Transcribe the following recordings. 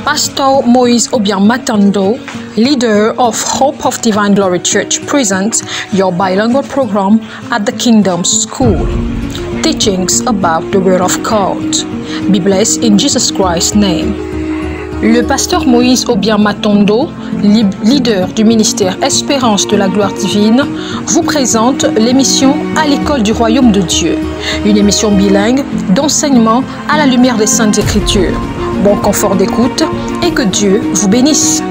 Pastor Moise Obiang Matando, leader of Hope of Divine Glory Church, presents your bilingual program at the Kingdom School. Teachings about the Word of God. Be blessed in Jesus Christ's name. Le pasteur Moise Obiang Matando, leader du ministère Espérance de la Gloire Divine, vous présente l'émission À l'école du Royaume de Dieu, une émission bilingue d'enseignement à la lumière des Saintes Écritures. Bon confort d'écoute et que Dieu vous bénisse.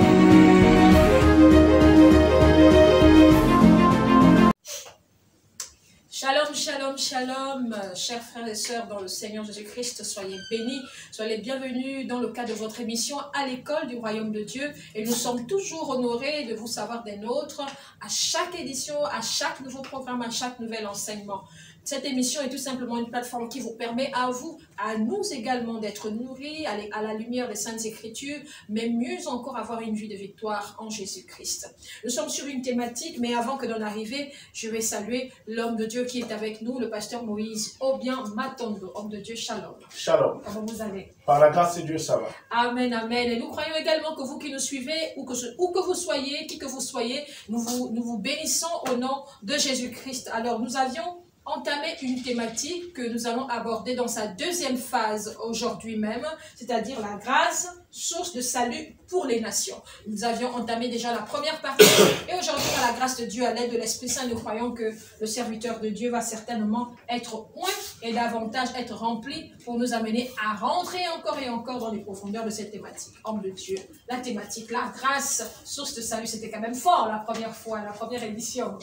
Shalom, shalom, shalom, chers frères et sœurs dans le Seigneur Jésus-Christ, soyez bénis, soyez bienvenus dans le cadre de votre émission à l'école du Royaume de Dieu. Et nous sommes toujours honorés de vous savoir des nôtres à chaque édition, à chaque nouveau programme, à chaque nouvel enseignement. Cette émission est tout simplement une plateforme qui vous permet à vous, à nous également d'être nourris à la lumière des Saintes Écritures, mais mieux encore avoir une vie de victoire en Jésus-Christ. Nous sommes sur une thématique, mais avant que d'en arriver, je vais saluer l'homme de Dieu qui est avec nous, le pasteur Moise Obiang Matando. Homme de Dieu, shalom. Shalom. Comment vous allez? Par la grâce de Dieu, ça va. Amen, amen. Et nous croyons également que vous qui nous suivez, où que vous soyez, qui que vous soyez, nous vous bénissons au nom de Jésus-Christ. Alors, nous avions entamé une thématique que nous allons aborder dans sa deuxième phase aujourd'hui même, c'est-à-dire la grâce, source de salut pour les nations. Nous avions entamé déjà la première partie et aujourd'hui, par la grâce de Dieu, à l'aide de l'Esprit Saint, nous croyons que le serviteur de Dieu va certainement être oint et davantage être rempli pour nous amener à rentrer encore et encore dans les profondeurs de cette thématique. Homme de Dieu, la thématique, la grâce, source de salut, c'était quand même fort la première fois, la première édition.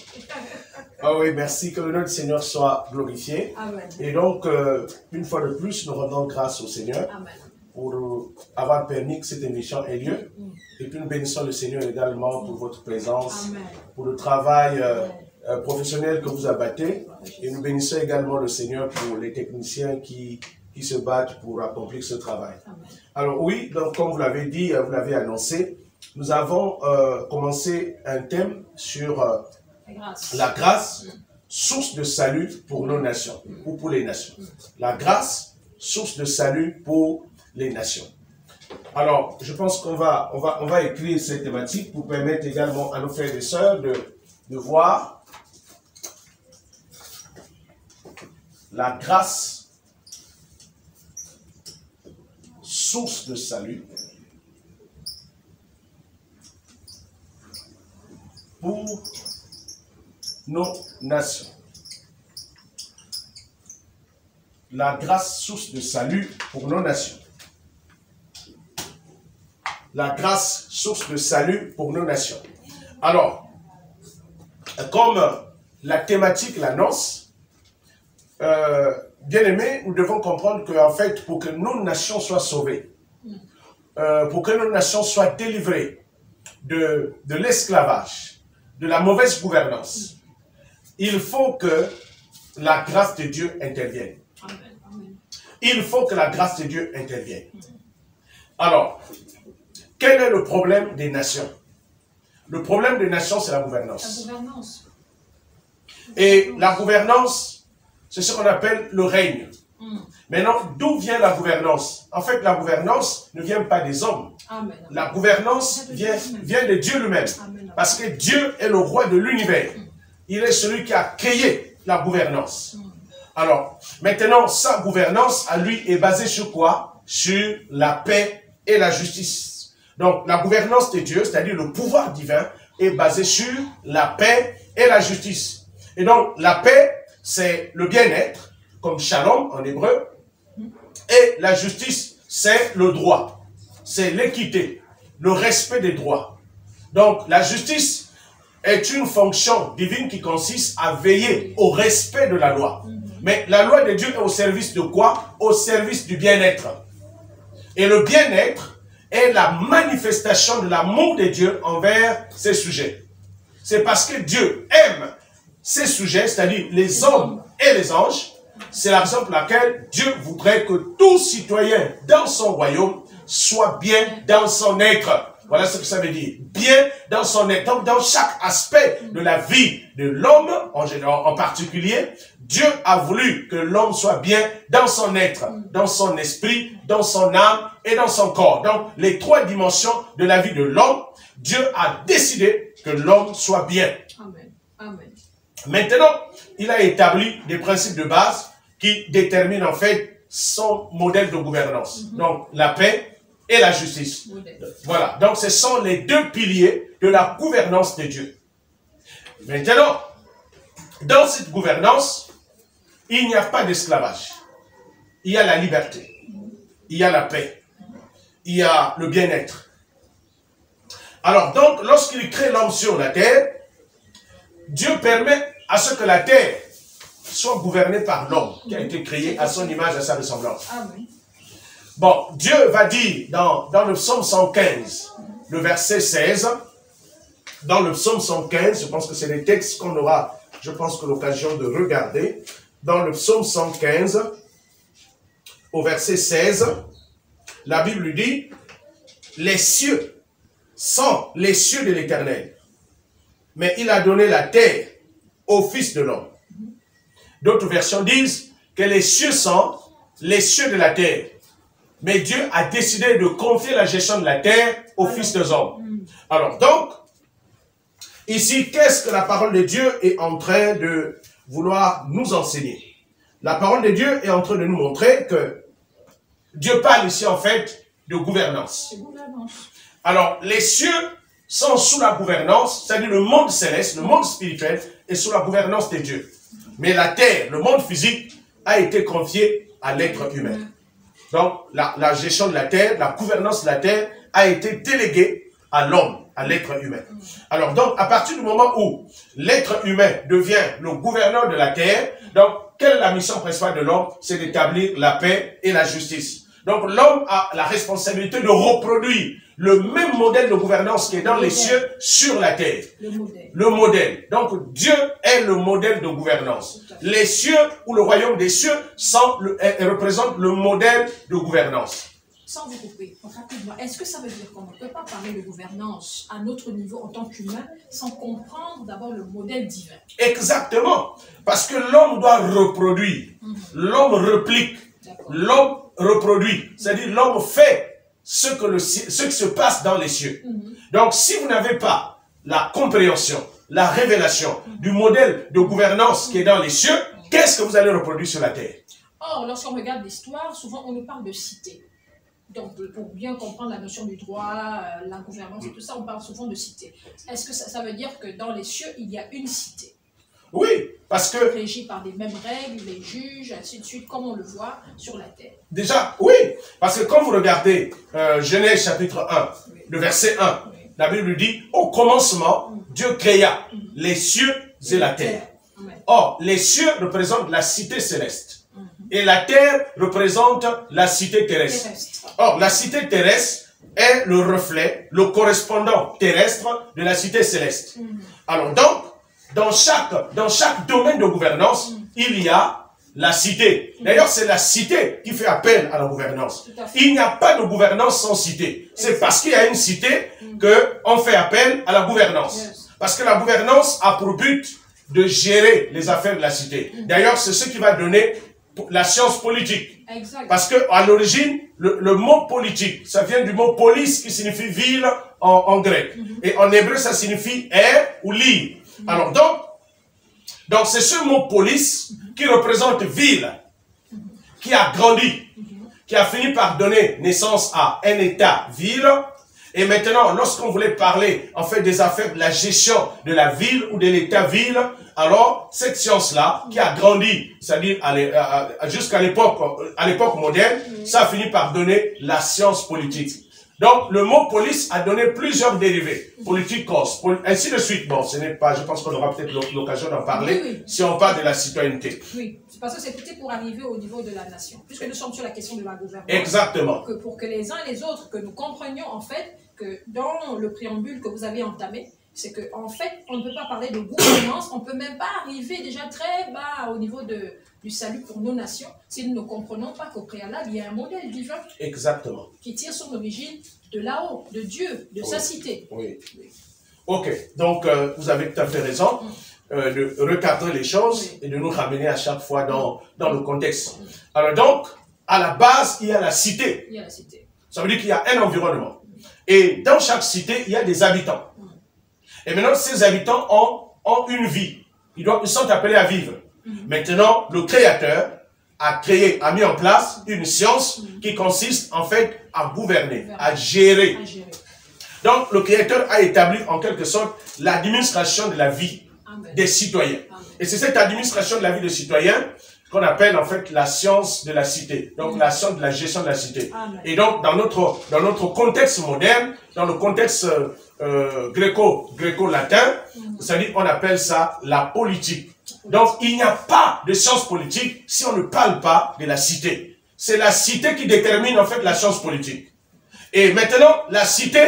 Ah oui, merci, que le nom du Seigneur soit glorifié. Amen. Et donc, une fois de plus, nous rendons grâce au Seigneur. Amen. Pour avoir permis que cette émission ait lieu. Et puis nous bénissons le Seigneur également pour votre présence, Amen. pour le travail professionnel que vous abattez. Et nous bénissons également le Seigneur pour les techniciens qui se battent pour accomplir ce travail. Amen. Alors oui, donc comme vous l'avez dit, vous l'avez annoncé, nous avons commencé un thème sur la grâce, source de salut pour nos nations, ou pour les nations. La grâce, source de salut pour les nations. Alors, je pense qu'on va écrire cette thématique pour permettre également à nos frères et sœurs de voir la grâce, source de salut pour nos nations. La grâce, source de salut pour nos nations. La grâce, source de salut pour nos nations. Alors, comme la thématique l'annonce, bien aimés, nous devons comprendre qu'en fait, pour que nos nations soient sauvées, pour que nos nations soient délivrées de l'esclavage, de la mauvaise gouvernance, il faut que la grâce de Dieu intervienne. Il faut que la grâce de Dieu intervienne. Alors, quel est le problème des nations? Le problème des nations, c'est la gouvernance. La gouvernance. Et la gouvernance, c'est ce qu'on appelle le règne. Maintenant, d'où vient la gouvernance? En fait, la gouvernance ne vient pas des hommes. Amen. La gouvernance vient de Dieu lui-même. Parce que Dieu est le roi de l'univers. Il est celui qui a créé la gouvernance. Alors, maintenant, sa gouvernance, à lui, est basée sur quoi? Sur la paix et la justice. Donc, la gouvernance de Dieu, c'est-à-dire le pouvoir divin, est basé sur la paix et la justice. Et donc, la paix, c'est le bien-être, comme shalom en hébreu, et la justice, c'est le droit, c'est l'équité, le respect des droits. Donc, la justice est une fonction divine qui consiste à veiller au respect de la loi. Mais la loi de Dieu est au service de quoi? Au service du bien-être. Et le bien-être est la manifestation de l'amour de Dieu envers ses sujets. C'est parce que Dieu aime ses sujets, c'est-à-dire les hommes et les anges. C'est la raison pour laquelle Dieu voudrait que tout citoyen dans son royaume soit bien dans son être. Voilà ce que ça veut dire. Bien dans son être. Donc, dans chaque aspect de la vie de l'homme, en particulier, Dieu a voulu que l'homme soit bien dans son être, dans son esprit, dans son âme et dans son corps. Donc, les trois dimensions de la vie de l'homme, Dieu a décidé que l'homme soit bien. Amen. Amen. Maintenant, il a établi des principes de base qui déterminent en fait son modèle de gouvernance. Donc, la paix et la justice. Voilà. Donc, ce sont les deux piliers de la gouvernance de Dieu. Maintenant, dans cette gouvernance, il n'y a pas d'esclavage. Il y a la liberté. Il y a la paix. Il y a le bien-être. Alors, donc, lorsqu'il crée l'homme sur la terre, Dieu permet à ce que la terre soit gouvernée par l'homme qui a été créé à son image, à sa ressemblance. Amen. Bon, Dieu va dire dans le psaume 115, le verset 16, dans le psaume 115, je pense que c'est les textes qu'on aura, je pense que l'occasion de regarder, dans le psaume 115, au verset 16, la Bible dit, les cieux sont les cieux de l'Éternel, mais il a donné la terre au Fils de l'homme. D'autres versions disent que les cieux sont les cieux de la terre. Mais Dieu a décidé de confier la gestion de la terre au Fils de l'homme. Alors donc, ici, qu'est-ce que la parole de Dieu est en train de vouloir nous enseigner? La parole de Dieu est en train de nous montrer que Dieu parle ici en fait de gouvernance. Alors, les cieux sont sous la gouvernance, c'est-à-dire le monde céleste, le monde spirituel, est sous la gouvernance de Dieu. Mais la terre, le monde physique, a été confié à l'être humain. Donc, la gestion de la terre, la gouvernance de la terre a été déléguée à l'homme, à l'être humain. Alors, donc, à partir du moment où l'être humain devient le gouverneur de la terre, donc, quelle est la mission principale de l'homme? C'est d'établir la paix et la justice. Donc, l'homme a la responsabilité de reproduire le même modèle de gouvernance qui est dans les cieux sur la terre. Le modèle. Donc, Dieu est le modèle de gouvernance. Les cieux ou le royaume des cieux représentent le modèle de gouvernance. Sans vous couper, rapidement, est-ce que ça veut dire qu'on ne peut pas parler de gouvernance à notre niveau en tant qu'humain sans comprendre d'abord le modèle divin? Exactement. Parce que l'homme doit reproduire. L'homme réplique. L'homme reproduit. C'est-à-dire l'homme fait ce qui se passe dans les cieux. Donc, si vous n'avez pas la compréhension, la révélation du modèle de gouvernance qui est dans les cieux, qu'est-ce que vous allez reproduire sur la terre? Or, lorsqu'on regarde l'histoire, souvent on nous parle de cité. Donc, pour bien comprendre la notion du droit, la gouvernance et tout ça, on parle souvent de cité. Est-ce que ça veut dire que dans les cieux, il y a une cité? Oui, parce que... Régie par les mêmes règles, les juges, ainsi de suite, comme on le voit sur la terre. Déjà, oui, parce que quand vous regardez Genèse chapitre 1, le verset 1, la Bible dit, au commencement, Dieu créa les cieux et la terre. Or, les cieux représentent la cité céleste. Et la terre représente la cité terrestre. Or, la cité terrestre est le reflet, le correspondant terrestre de la cité céleste. Alors donc, dans chaque domaine de gouvernance, il y a la cité. D'ailleurs, c'est la cité qui fait appel à la gouvernance. Il n'y a pas de gouvernance sans cité. C'est parce qu'il y a une cité qu'on fait appel à la gouvernance. Parce que la gouvernance a pour but de gérer les affaires de la cité. D'ailleurs, c'est ce qui va donner la science politique. Parce que à l'origine, le mot politique, ça vient du mot polis qui signifie ville en grec. Et en hébreu, ça signifie air ou lire. Alors donc c'est ce mot polis qui représente ville, qui a grandi, qui a fini par donner naissance à un État-ville. Et maintenant, lorsqu'on voulait parler en fait des affaires de la gestion de la ville ou de l'État-ville, alors cette science-là, qui a grandi, c'est-à-dire jusqu'à l'époque moderne, ça a fini par donner la science politique. Donc, le mot police a donné plusieurs dérivés. Politique, cause, ainsi de suite. Bon, ce n'est pas, je pense qu'on aura peut-être l'occasion d'en parler si on parle de la citoyenneté. Oui, parce que c'est peut-être pour arriver au niveau de la nation. Puisque nous sommes sur la question de la gouvernance. Exactement. Pour que les uns et les autres, que nous comprenions en fait que dans le préambule que vous avez entamé, c'est qu'en fait, on ne peut pas parler de gouvernance, on ne peut même pas arriver déjà très bas au niveau du salut pour nos nations si nous ne comprenons pas qu'au préalable, il y a un modèle divin Exactement. qui tire son origine de là-haut, de Dieu, de sa cité. Oui. Ok, donc vous avez tout à fait raison de recadrer les choses et de nous ramener à chaque fois dans le contexte. Alors donc, à la base, il y a la cité. Il y a la cité. Ça veut dire qu'il y a un environnement. Et dans chaque cité, il y a des habitants. Et maintenant, ces habitants ont une vie. Ils sont appelés à vivre. Maintenant, le Créateur a mis en place une science qui consiste en fait à gouverner, à gérer. Donc, le Créateur a établi en quelque sorte l'administration de la vie des citoyens. Et c'est cette administration de la vie des citoyens qu'on appelle en fait la science de la cité. Donc, la science de la gestion de la cité. Et donc, dans notre contexte moderne, dans le contexte gréco-latin, c'est-à-dire on appelle ça la politique. Donc, il n'y a pas de science politique si on ne parle pas de la cité. C'est la cité qui détermine en fait la science politique. Et maintenant, la cité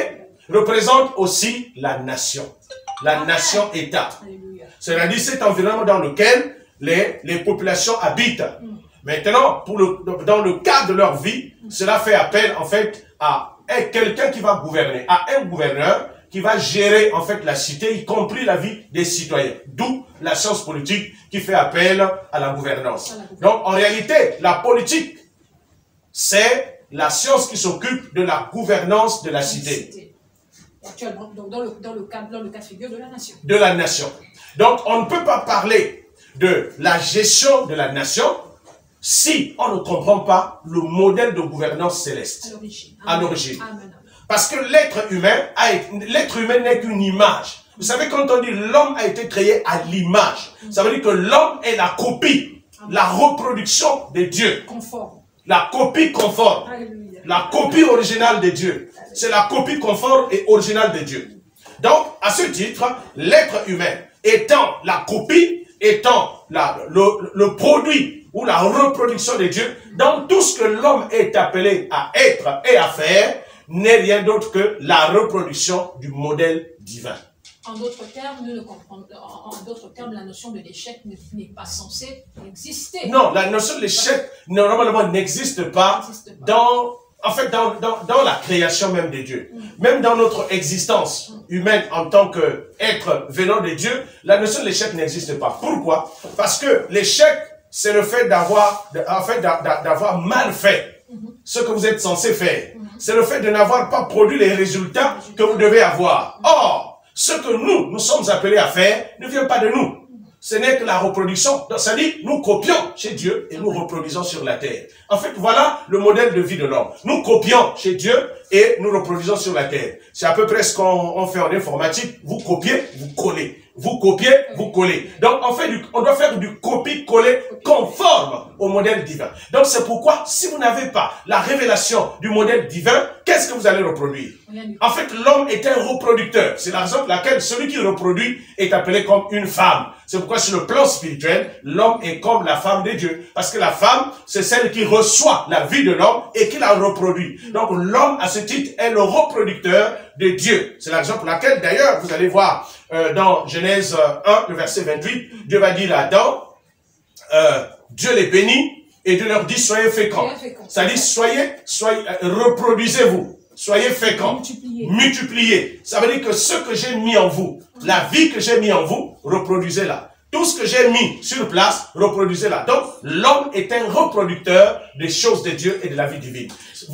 représente aussi la nation. La nation-État. C'est-à-dire cet environnement dans lequel les populations habitent. Maintenant, dans le cadre de leur vie, cela fait appel en fait à quelqu'un qui va gouverner, à un gouverneur qui va gérer en fait la cité, y compris la vie des citoyens. D'où la science politique qui fait appel à la gouvernance. Donc en réalité, la politique, c'est la science qui s'occupe de la gouvernance de la cité. Actuellement, donc dans le cas de figure de la nation. De la nation. Donc on ne peut pas parler de la gestion de la nation si on ne comprend pas le modèle de gouvernance céleste. À l'origine. Parce que l'être humain n'est qu'une image. Vous savez, quand on dit l'homme a été créé à l'image, ça veut dire que l'homme est la copie, la reproduction de Dieu. Conforme. La copie conforme. Alléluia. La copie originale de Dieu. C'est la copie conforme et originale de Dieu. Donc, à ce titre, l'être humain étant la copie, étant le produit ou la reproduction de Dieu, dans tout ce que l'homme est appelé à être et à faire, n'est rien d'autre que la reproduction du modèle divin. En d'autres termes, la notion de l'échec n'est pas censée exister. Non, la notion de l'échec, normalement, n'existe pas dans la création même de Dieu. Même dans notre existence humaine en tant qu'être venant de Dieu, la notion de l'échec n'existe pas. Pourquoi? Parce que l'échec, c'est le fait d'avoir mal fait ce que vous êtes censé faire. C'est le fait de n'avoir pas produit les résultats que vous devez avoir. Or, ce que nous sommes appelés à faire ne vient pas de nous. Ce n'est que la reproduction. C'est-à-dire, nous copions chez Dieu et nous reproduisons sur la terre. En fait, voilà le modèle de vie de l'homme. Nous copions chez Dieu et nous reproduisons sur la terre. C'est à peu près ce qu'on fait en informatique. Vous copiez, vous collez. Vous copiez, vous collez. Donc, on doit faire du copier-coller conforme au modèle divin. Donc, c'est pourquoi, si vous n'avez pas la révélation du modèle divin, qu'est-ce que vous allez reproduire? En fait, l'homme est un reproducteur. C'est la raison pour laquelle celui qui reproduit est appelé comme une femme. C'est pourquoi, sur le plan spirituel, l'homme est comme la femme de Dieu. Parce que la femme, c'est celle qui reçoit la vie de l'homme et qui la reproduit. Donc, l'homme, à ce titre, est le reproducteur de Dieu. C'est la raison pour laquelle, d'ailleurs, vous allez voir dans Genèse 1, le verset 28, Dieu va dire à Adam, Dieu les bénit et Dieu leur dit, soyez féconds. Ça dit, reproduisez-vous. Soyez féconds. Multipliez. Ça veut dire que ce que j'ai mis en vous, la vie que j'ai mis en vous, reproduisez-la. Tout ce que j'ai mis sur place, reproduisez-la. Donc, l'homme est un reproducteur des choses de Dieu et de la vie divine.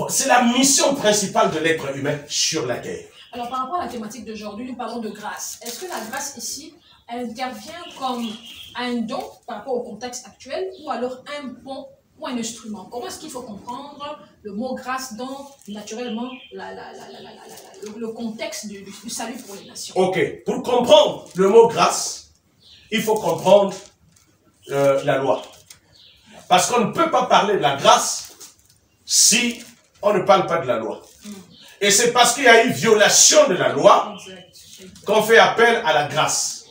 C'est la mission principale de l'être humain sur la terre. Alors, par rapport à la thématique d'aujourd'hui, nous parlons de grâce. Est-ce que la grâce ici, elle intervient comme un don par rapport au contexte actuel ou alors un pont ou un instrument? Comment est-ce qu'il faut comprendre le mot grâce dans, naturellement, le contexte du salut pour les nations? Ok. Pour comprendre le mot grâce, il faut comprendre la loi. Parce qu'on ne peut pas parler de la grâce si on ne parle pas de la loi. Et c'est parce qu'il y a eu violation de la loi qu'on fait appel à la grâce.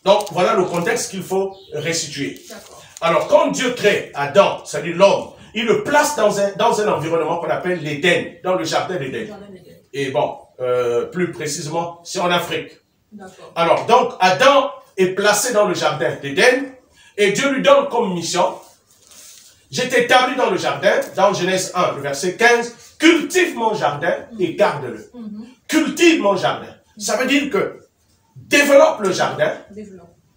Donc, voilà le contexte qu'il faut restituer. Alors, quand Dieu crée Adam, c'est-à-dire l'homme, il le place dans un environnement qu'on appelle l'Éden, dans le jardin d'Éden. Et bon, plus précisément, c'est en Afrique. Alors, donc, Adam est placé dans le jardin d'Éden, et Dieu lui donne comme mission, j'ai été établi dans le jardin, dans Genèse 1, le verset 15, cultive mon jardin et garde-le. Cultive mon jardin. Ça veut dire que développe le jardin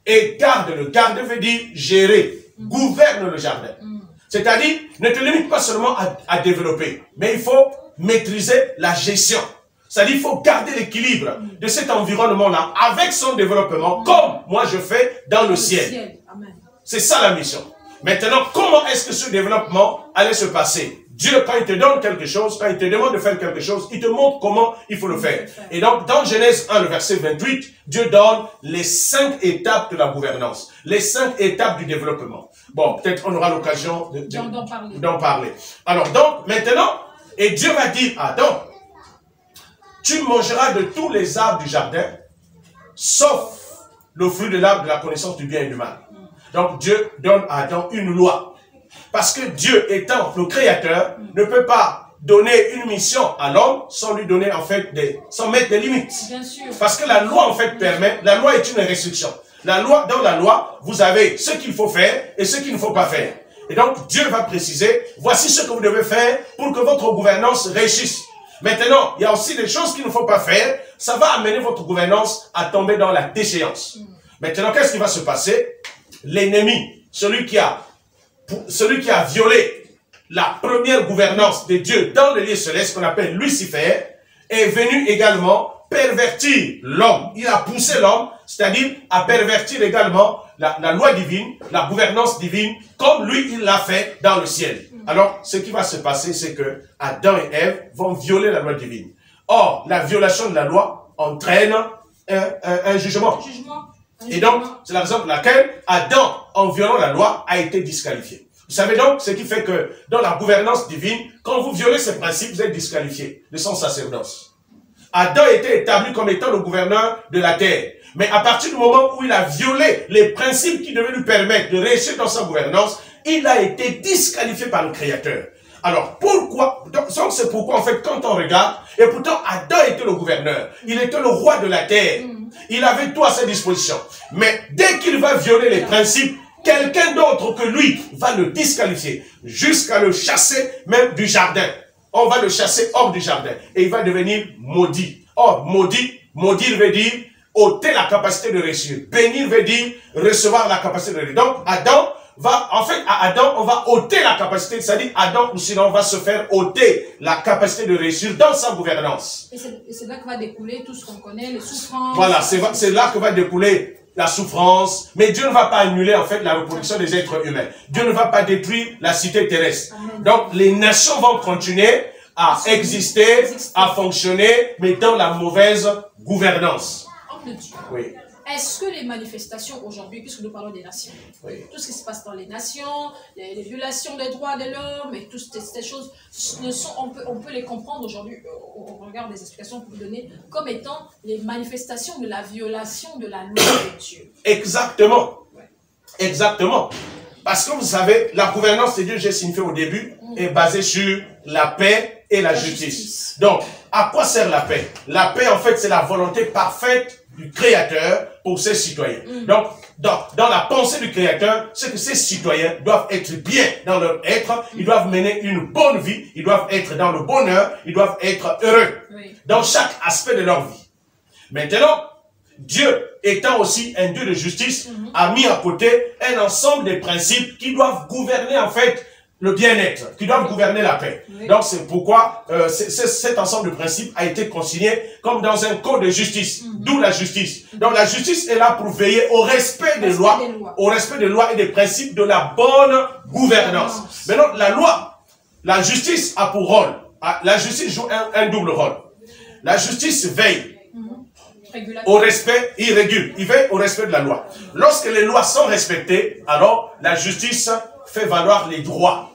et garde-le. Garde veut dire gérer, gouverne le jardin. C'est-à-dire, ne te limite pas seulement à développer, mais il faut maîtriser la gestion. C'est-à-dire, il faut garder l'équilibre de cet environnement-là avec son développement, comme moi je fais dans le ciel. C'est ça la mission. Maintenant, comment est-ce que ce développement allait se passer? Dieu, quand il te donne quelque chose, quand il te demande de faire quelque chose, il te montre comment il faut le faire. Et donc, dans Genèse 1, le verset 28, Dieu donne les 5 étapes de la gouvernance, les 5 étapes du développement. Bon, peut-être on aura l'occasion d'en parler. Alors, donc, maintenant, et Dieu va dire à Adam, tu mangeras de tous les arbres du jardin, sauf le fruit de l'arbre de la connaissance du bien et du mal. Donc, Dieu donne à Adam une loi. Parce que Dieu, étant le créateur, ne peut pas donner une mission à l'homme sans lui donner, en fait, sans mettre des limites. Bien sûr. Parce que la loi, en fait, permet, la loi est une restriction. La loi, dans la loi, vous avez ce qu'il faut faire et ce qu'il ne faut pas faire. Et donc, Dieu va préciser, voici ce que vous devez faire pour que votre gouvernance réussisse. Maintenant, il y a aussi des choses qu'il ne faut pas faire. Ça va amener votre gouvernance à tomber dans la déchéance. Maintenant, qu'est-ce qui va se passer? L'ennemi, celui qui a violé la première gouvernance de Dieu dans le lieu céleste, qu'on appelle Lucifer, est venu également pervertir l'homme. Il a poussé l'homme, c'est-à-dire à pervertir également la loi divine, la gouvernance divine, comme lui, il l'a fait dans le ciel. Alors, ce qui va se passer, c'est que Adam et Ève vont violer la loi divine. Or, la violation de la loi entraîne un jugement. Et donc, c'est la raison pour laquelle Adam, en violant la loi, a été disqualifié. Vous savez donc, ce qui fait que dans la gouvernance divine, quand vous violez ces principes, vous êtes disqualifié de son sacerdoce. Adam était établi comme étant le gouverneur de la terre. Mais à partir du moment où il a violé les principes qui devaient lui permettre de réussir dans sa gouvernance, il a été disqualifié par le Créateur. Alors, pourquoi? Donc, c'est pourquoi, en fait, quand on regarde, et pourtant, Adam était le gouverneur. Il était le roi de la terre. Il avait tout à sa disposition. Mais dès qu'il va violer les principes, quelqu'un d'autre que lui va le disqualifier, jusqu'à le chasser même du jardin. On va le chasser hors du jardin. Et il va devenir maudit. Or, maudit veut dire ôter la capacité de réussir. Bénir veut dire recevoir la capacité de réussir. Donc, Adam à Adam, on va ôter la capacité, c'est-à-dire Adam ou sinon va se faire ôter la capacité de réussir dans sa gouvernance. Et c'est là que va découler tout ce qu'on connaît, les souffrances. Voilà, c'est là que va découler la souffrance. Mais Dieu ne va pas annuler en fait la reproduction des êtres humains. Dieu ne va pas détruire la cité terrestre. Amen. Donc les nations vont continuer à exister, à fonctionner, mais dans la mauvaise gouvernance. Homme de Dieu. Oui. Est-ce que les manifestations aujourd'hui, puisque nous parlons des nations, tout ce qui se passe dans les nations, les violations des droits de l'homme et toutes ces choses, on peut les comprendre aujourd'hui au regard des explications que vous donnez comme étant les manifestations de la violation de la loi de Dieu. Exactement. Exactement. Parce que vous savez, la gouvernance de Dieu, j'ai signifié au début, est basée sur la paix et la justice. Donc, à quoi sert la paix? La paix, en fait, c'est la volonté parfaite du Créateur pour ses citoyens. Donc, dans la pensée du Créateur, c'est que ces citoyens doivent être bien dans leur être, ils doivent mener une bonne vie, ils doivent être dans le bonheur, ils doivent être heureux dans chaque aspect de leur vie. Maintenant, Dieu, étant aussi un Dieu de justice, a mis à côté un ensemble de principes qui doivent gouverner en fait le bien-être, qui doivent gouverner la paix. Donc c'est pourquoi cet ensemble de principes a été consigné comme dans un code de justice, d'où la justice. Donc la justice est là pour veiller au respect des lois, au respect des lois et des principes de la bonne gouvernance. Maintenant la justice a pour rôle, la justice joue un double rôle. La justice veille au respect, il veille au respect de la loi. Lorsque les lois sont respectées, alors la justice fait valoir les droits.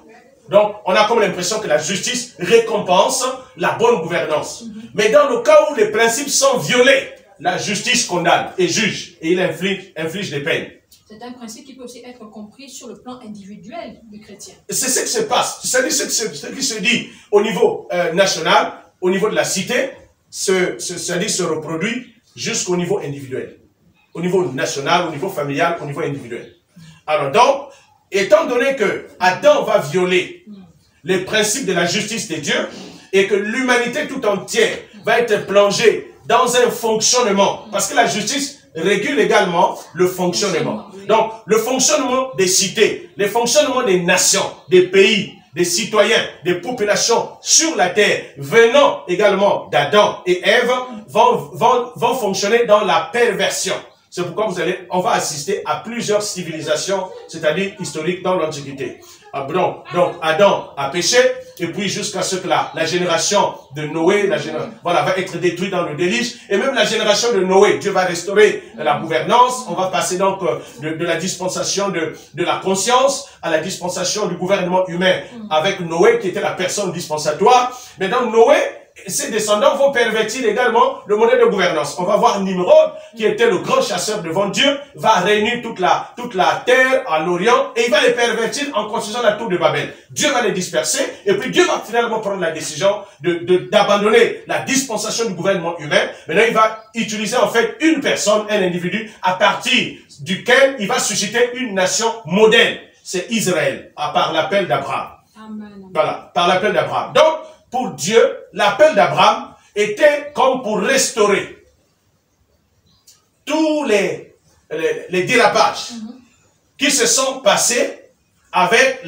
Donc, on a comme l'impression que la justice récompense la bonne gouvernance. Mais dans le cas où les principes sont violés, la justice condamne et juge, et il inflige des peines. C'est un principe qui peut aussi être compris sur le plan individuel du chrétien. C'est ce qui se passe. C'est-à-dire ce qui se dit au niveau national, au niveau de la cité, se reproduit jusqu'au niveau individuel. Au niveau national, au niveau familial, au niveau individuel. Alors donc, étant donné que Adam va violer les principes de la justice de Dieu, et que l'humanité tout entière va être plongée dans un fonctionnement. Parce que la justice régule également le fonctionnement. Donc, le fonctionnement des cités, le fonctionnement des nations, des pays, des citoyens, des populations sur la terre, venant également d'Adam et Ève, vont fonctionner dans la perversion. C'est pourquoi on va assister à plusieurs civilisations, c'est-à-dire historiques dans l'Antiquité. Donc, Adam a péché, et puis jusqu'à ce que la génération de Noé, va être détruite dans le déluge, et même la génération de Noé, Dieu va restaurer la gouvernance. On va passer donc de la dispensation de la conscience à la dispensation du gouvernement humain, avec Noé qui était la personne dispensatoire. Mais dans Noé, ses descendants vont pervertir également le modèle de gouvernance. On va voir Nimrod, qui était le grand chasseur devant Dieu, va réunir toute la terre à l'Orient, et il va les pervertir en construisant la tour de Babel. Dieu va les disperser, et puis Dieu va finalement prendre la décision d'abandonner la dispensation du gouvernement humain. Maintenant, il va utiliser en fait une personne, un individu, à partir duquel il va susciter une nation modèle. C'est Israël, par l'appel d'Abraham. Voilà, par l'appel d'Abraham. Donc, pour Dieu, l'appel d'Abraham était comme pour restaurer tous les dérapages qui se sont passés avec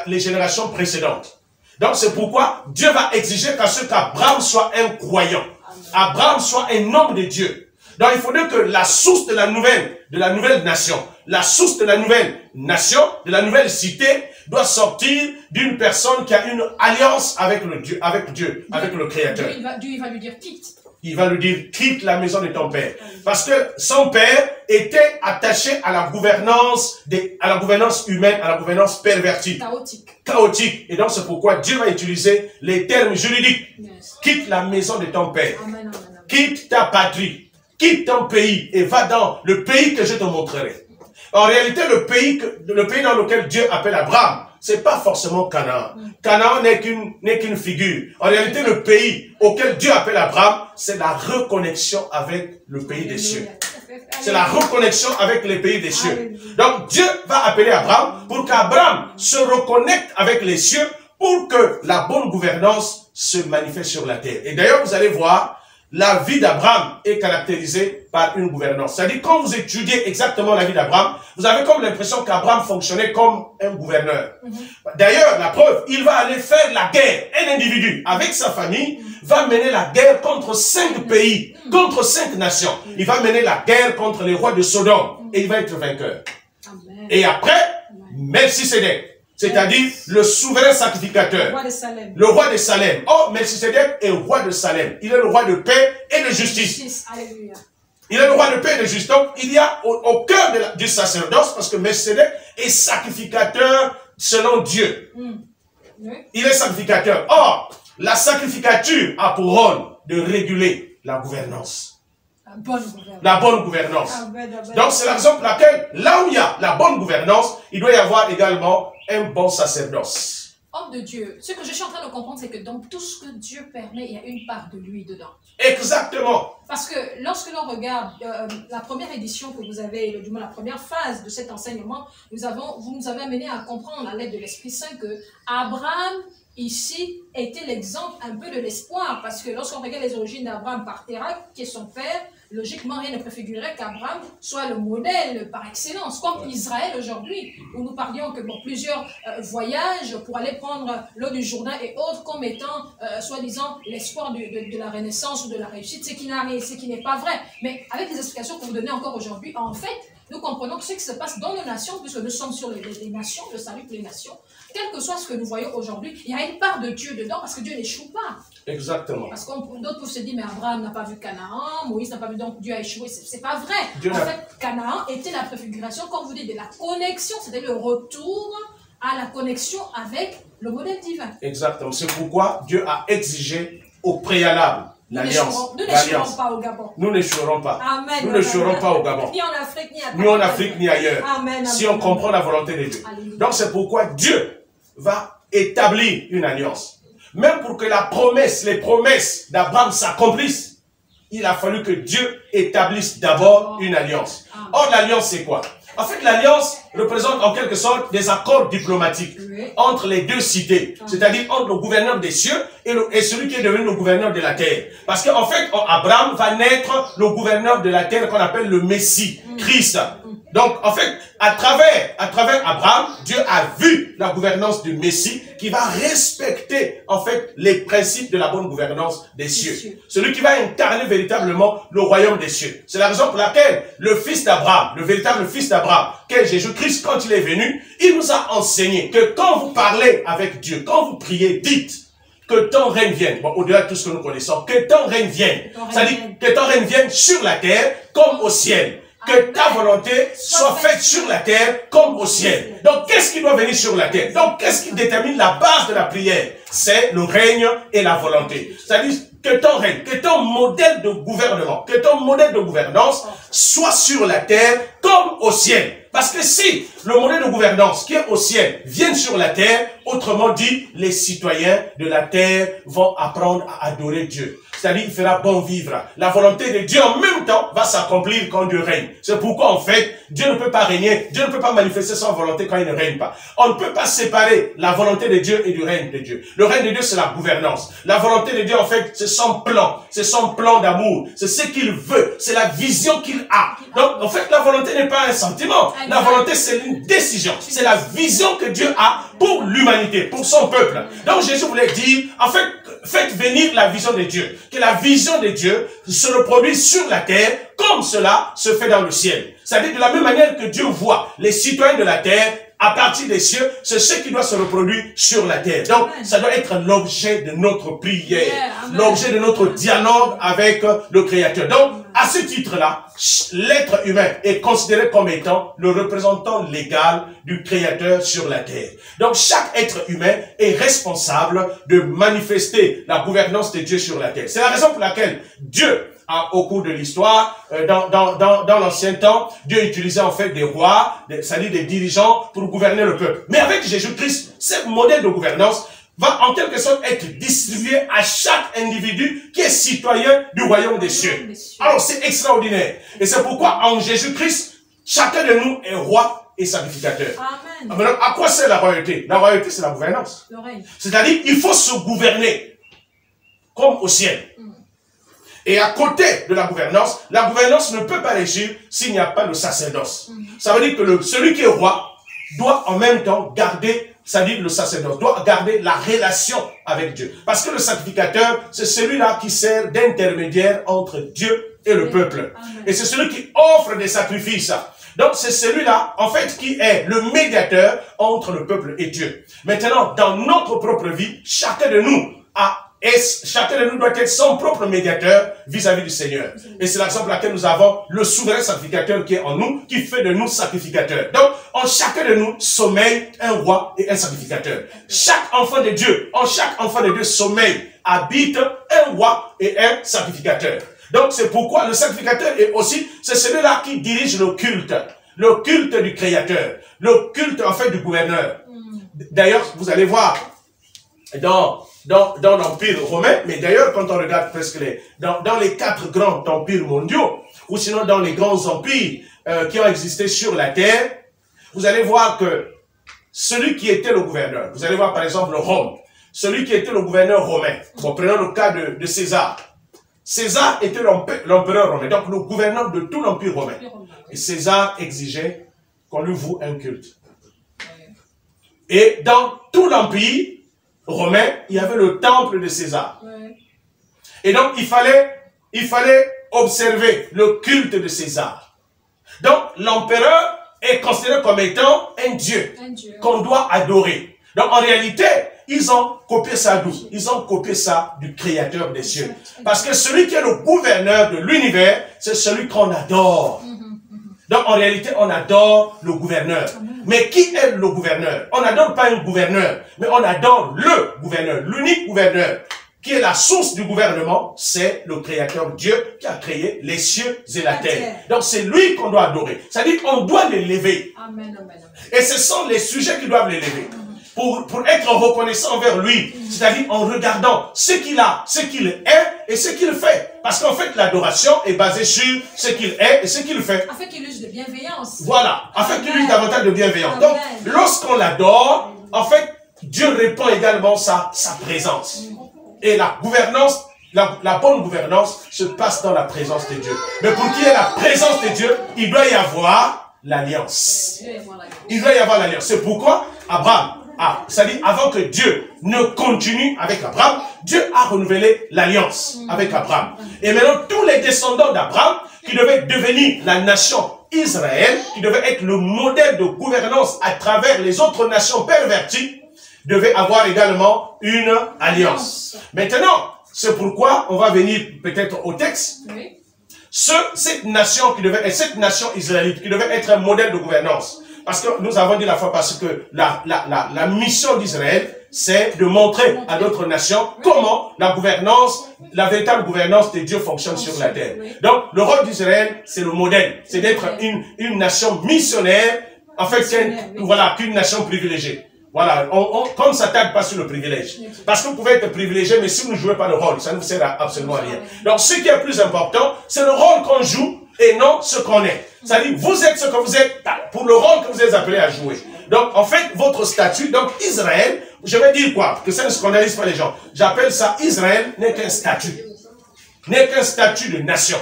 les générations précédentes. Donc c'est pourquoi Dieu va exiger qu'Abraham soit un croyant. Abraham soit un homme de Dieu. Donc il faudrait que la source de la nouvelle nation, la source de la nouvelle nation, de la nouvelle cité, doit sortir d'une personne qui a une alliance avec Dieu, avec le Créateur. Dieu va lui dire quitte. Il va lui dire quitte la maison de ton père. Parce que son père était attaché à la gouvernance humaine, à la gouvernance pervertie. Chaotique. Et donc c'est pourquoi Dieu va utiliser les termes juridiques. Yes. Quitte la maison de ton père. Amen. Quitte ta patrie. Quitte ton pays et va dans le pays que je te montrerai. En réalité, le pays dans lequel Dieu appelle Abraham, c'est pas forcément Canaan. Canaan n'est qu'une figure. En réalité, le pays auquel Dieu appelle Abraham, c'est la reconnexion avec le pays des cieux. C'est la reconnexion avec les pays des cieux. Donc, Dieu va appeler Abraham pour qu'Abraham se reconnecte avec les cieux pour que la bonne gouvernance se manifeste sur la terre. Et d'ailleurs, vous allez voir, la vie d'Abraham est caractérisée par une gouvernance. C'est-à-dire, quand vous étudiez exactement la vie d'Abraham, vous avez comme l'impression qu'Abraham fonctionnait comme un gouverneur. D'ailleurs, la preuve, il va aller faire la guerre. Un individu, avec sa famille, va mener la guerre contre 5 pays, contre 5 nations. Il va mener la guerre contre les rois de Sodome et il va être vainqueur. Et après, Melchisédek, c'est-à-dire le souverain sacrificateur, le roi de Salem. Oh, Melchisédek est roi de Salem. Il est le roi de paix et de justice. Alléluia. Il est le roi de paix et de justice. Donc, il y a au cœur du sacerdoce, parce que Melchisédek est sacrificateur selon Dieu. Il est sacrificateur. Or, la sacrificature a pour rôle de réguler la gouvernance. La bonne gouvernance. Donc, c'est la raison pour laquelle, là où il y a la bonne gouvernance, il doit y avoir également un bon sacerdoce. Homme de Dieu, ce que je suis en train de comprendre, c'est que dans tout ce que Dieu permet, il y a une part de lui dedans. Exactement. Parce que lorsque l'on regarde la première édition que vous avez, du moins la première phase de cet enseignement, vous nous avez amené à comprendre à l'aide de l'Esprit Saint que Abraham, ici, était l'exemple un peu de l'espoir. Parce que lorsqu'on regarde les origines d'Abraham par Terah, qui est son père, logiquement, rien ne préfigurerait qu'Abraham soit le modèle par excellence, comme Israël aujourd'hui, où nous parlions que plusieurs voyages pour aller prendre l'eau du Jourdain et autres comme étant, soi-disant, l'espoir de la renaissance ou de la réussite, ce qui n'est pas vrai. Mais avec les explications que vous donnez encore aujourd'hui, en fait, nous comprenons que ce qui se passe dans nos nations, puisque nous sommes sur les nations, le salut pour les nations, quel que soit ce que nous voyons aujourd'hui, il y a une part de Dieu dedans parce que Dieu n'échoue pas. Exactement. Parce que d'autres peuvent se dire, mais Abraham n'a pas vu Canaan, Moïse n'a pas vu, donc Dieu a échoué. C'est pas vrai. En fait, Canaan était la préfiguration, comme vous dites, de la connexion, c'était le retour à la connexion avec le modèle divin. Exactement. C'est pourquoi Dieu a exigé au préalable l'alliance. Nous n'échouerons pas au Gabon. Nous n'échouerons pas. Amen. Nous n'échouerons pas au Gabon. Ni en Afrique, ni ailleurs. Ni en Afrique, ni ailleurs. Amen. Si on comprend la volonté de Dieu. Alléluia. Donc c'est pourquoi Dieu va établir une alliance. Même pour que les promesses d'Abraham s'accomplissent, il a fallu que Dieu établisse d'abord une alliance. Or, l'alliance, c'est quoi? En fait, l'alliance représente en quelque sorte des accords diplomatiques entre les deux cités, c'est-à-dire entre le gouverneur des cieux et celui qui est devenu le gouverneur de la terre. Parce qu'en fait, Abraham va naître le gouverneur de la terre qu'on appelle le Messie, Christ. Donc, en fait, à travers Abraham, Dieu a vu la gouvernance du Messie qui va respecter, en fait, les principes de la bonne gouvernance des cieux. Celui qui va incarner véritablement le royaume des cieux. C'est la raison pour laquelle le fils d'Abraham, le véritable fils d'Abraham, qu'est Jésus-Christ, quand il est venu, il nous a enseigné que quand vous parlez avec Dieu, quand vous priez, dites que ton règne vienne. Bon, au-delà de tout ce que nous connaissons, que ton règne vienne. C'est-à-dire que ton règne vienne sur la terre comme au ciel. Que ta volonté soit faite sur la terre comme au ciel. Donc, qu'est-ce qui doit venir sur la terre? Donc, qu'est-ce qui détermine la base de la prière? C'est le règne et la volonté. C'est-à-dire que ton règne, que ton modèle de gouvernement, que ton modèle de gouvernance soit sur la terre comme au ciel. Parce que si le modèle de gouvernance qui est au ciel vient sur la terre, autrement dit, les citoyens de la terre vont apprendre à adorer Dieu. C'est-à-dire, il fera bon vivre. La volonté de Dieu en même temps va s'accomplir quand Dieu règne. C'est pourquoi, en fait, Dieu ne peut pas régner, Dieu ne peut pas manifester sa volonté quand il ne règne pas. On ne peut pas séparer la volonté de Dieu et du règne de Dieu. Le règne de Dieu, c'est la gouvernance. La volonté de Dieu, en fait, c'est son plan d'amour. C'est ce qu'il veut, c'est la vision qu'il a. Donc, en fait, la volonté n'est pas un sentiment. La volonté, c'est une décision. C'est la vision que Dieu a pour l'humanité, pour son peuple. Donc, Jésus voulait dire, en fait, faites venir la vision de Dieu. Que la vision de Dieu se reproduise sur la terre comme cela se fait dans le ciel. C'est-à-dire de la même manière que Dieu voit les citoyens de la terre à partir des cieux, c'est ce qui doit se reproduire sur la terre. Donc, ça doit être l'objet de notre prière, l'objet de notre dialogue avec le Créateur. Donc, à ce titre-là, l'être humain est considéré comme étant le représentant légal du Créateur sur la terre. Donc, chaque être humain est responsable de manifester la gouvernance de Dieu sur la terre. C'est la raison pour laquelle Dieu, au cours de l'histoire, dans l'ancien temps, Dieu utilisait en fait des rois, c'est-à-dire des dirigeants pour gouverner le peuple. Mais avec Jésus-Christ, ce modèle de gouvernance va en quelque sorte être distribué à chaque individu qui est citoyen du royaume des cieux. Alors c'est extraordinaire. Et c'est pourquoi en Jésus-Christ, chacun de nous est roi et sacrificateur. Amen. Alors, à quoi sert la royauté? La royauté, c'est la gouvernance. C'est-à-dire, il faut se gouverner comme au ciel. Et à côté de la gouvernance ne peut pas réussir s'il n'y a pas le sacerdoce. Ça veut dire que celui qui est roi doit en même temps garder, c'est-à-dire le sacerdoce, doit garder la relation avec Dieu. Parce que le sacrificateur, c'est celui-là qui sert d'intermédiaire entre Dieu et le peuple. Et c'est celui qui offre des sacrifices. Donc c'est celui-là, en fait, qui est le médiateur entre le peuple et Dieu. Maintenant, dans notre propre vie, chacun de nous doit être son propre médiateur vis-à-vis du Seigneur. Et c'est la raison pour laquelle nous avons le souverain sacrificateur qui est en nous, qui fait de nous sacrificateurs. Donc, en chacun de nous sommeille un roi et un sacrificateur. Chaque enfant de Dieu sommeille, habite un roi et un sacrificateur. Donc, c'est pourquoi le sacrificateur est aussi, c'est celui-là qui dirige le culte du Créateur, le culte en fait du gouverneur. D'ailleurs, vous allez voir, dans l'Empire romain, mais d'ailleurs, quand on regarde presque dans les 4 grands empires mondiaux, ou sinon dans les grands empires qui ont existé sur la terre, vous allez voir que celui qui était le gouverneur, vous allez voir par exemple Rome, celui qui était le gouverneur romain, bon, prenons le cas de César. César était l'empereur romain, donc le gouverneur de tout l'Empire romain. Et César exigeait qu'on lui voue un culte. Et dans tout l'Empire romain, il y avait le temple de César. Et donc, il fallait observer le culte de César. Donc, l'empereur est considéré comme étant un dieu qu'on doit adorer. Donc, en réalité, ils ont copié ça d'où? Ils ont copié ça du Créateur des cieux. Parce que celui qui est le gouverneur de l'univers, c'est celui qu'on adore. Donc, en réalité, on adore le gouverneur. Mais qui est le gouverneur? On n'adore pas un gouverneur, mais on adore le gouverneur, l'unique gouverneur, qui est la source du gouvernement, c'est le Créateur Dieu qui a créé les cieux et la terre. Donc, c'est lui qu'on doit adorer. C'est-à-dire qu'on doit l'élever. Et ce sont les sujets qui doivent l'élever. Pour être reconnaissant envers lui, c'est-à-dire en regardant ce qu'il a, ce qu'il est et ce qu'il fait. Parce qu'en fait, l'adoration est basée sur ce qu'il est et ce qu'il fait. Afin qu'il use de bienveillance. Voilà, afin qu'il use davantage de bienveillance. Amen. Donc, lorsqu'on l'adore, en fait, Dieu répand également sa présence. Et la gouvernance, la bonne gouvernance se passe dans la présence de Dieu. Mais pour qu'il y ait la présence de Dieu, il doit y avoir l'alliance. Il doit y avoir l'alliance. C'est pourquoi Abraham, c'est-à-dire avant que Dieu ne continue avec Abraham, Dieu a renouvelé l'alliance avec Abraham. Et maintenant, tous les descendants d'Abraham, qui devaient devenir la nation Israël, qui devait être le modèle de gouvernance à travers les autres nations perverties, devaient avoir également une alliance. Maintenant, c'est pourquoi on va venir peut-être au texte. Oui. Cette nation israélite qui devait être un modèle de gouvernance. Parce que nous avons dit la fois passée que la mission d'Israël, c'est de montrer à d'autres nations comment la gouvernance, la véritable gouvernance de Dieu fonctionne sur la terre. Donc, le rôle d'Israël, c'est le modèle. C'est d'être une nation missionnaire, en fait, voilà, qu'une nation privilégiée. Voilà, comme ça ne s'attaque pas sur le privilège. Parce que vous pouvez être privilégié, mais si vous ne jouez pas le rôle, ça ne vous sert à absolument rien. Donc, ce qui est plus important, c'est le rôle qu'on joue et non ce qu'on est. C'est-à-dire, vous êtes ce que vous êtes pour le rôle que vous êtes appelé à jouer. Donc, en fait, votre statut, donc Israël, je vais dire quoi? Que ça ne scandalise pas les gens. J'appelle ça, Israël n'est qu'un statut. N'est qu'un statut de nation.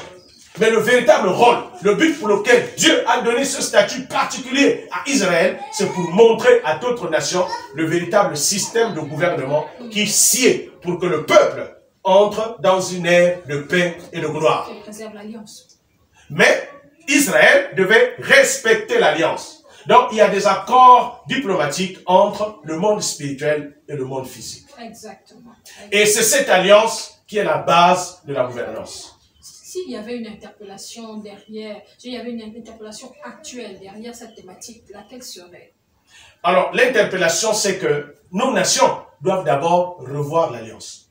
Mais le véritable rôle, le but pour lequel Dieu a donné ce statut particulier à Israël, c'est pour montrer à d'autres nations le véritable système de gouvernement qui sied pour que le peuple entre dans une ère de paix et de gloire. Mais Israël devait respecter l'alliance. Donc il y a des accords diplomatiques entre le monde spirituel et le monde physique. Exactement. Et c'est cette alliance qui est la base de la gouvernance. S'il y avait une interpellation derrière, s'il y avait une interpellation actuelle derrière cette thématique, laquelle serait? Alors, l'interpellation, c'est que nos nations doivent d'abord revoir l'alliance.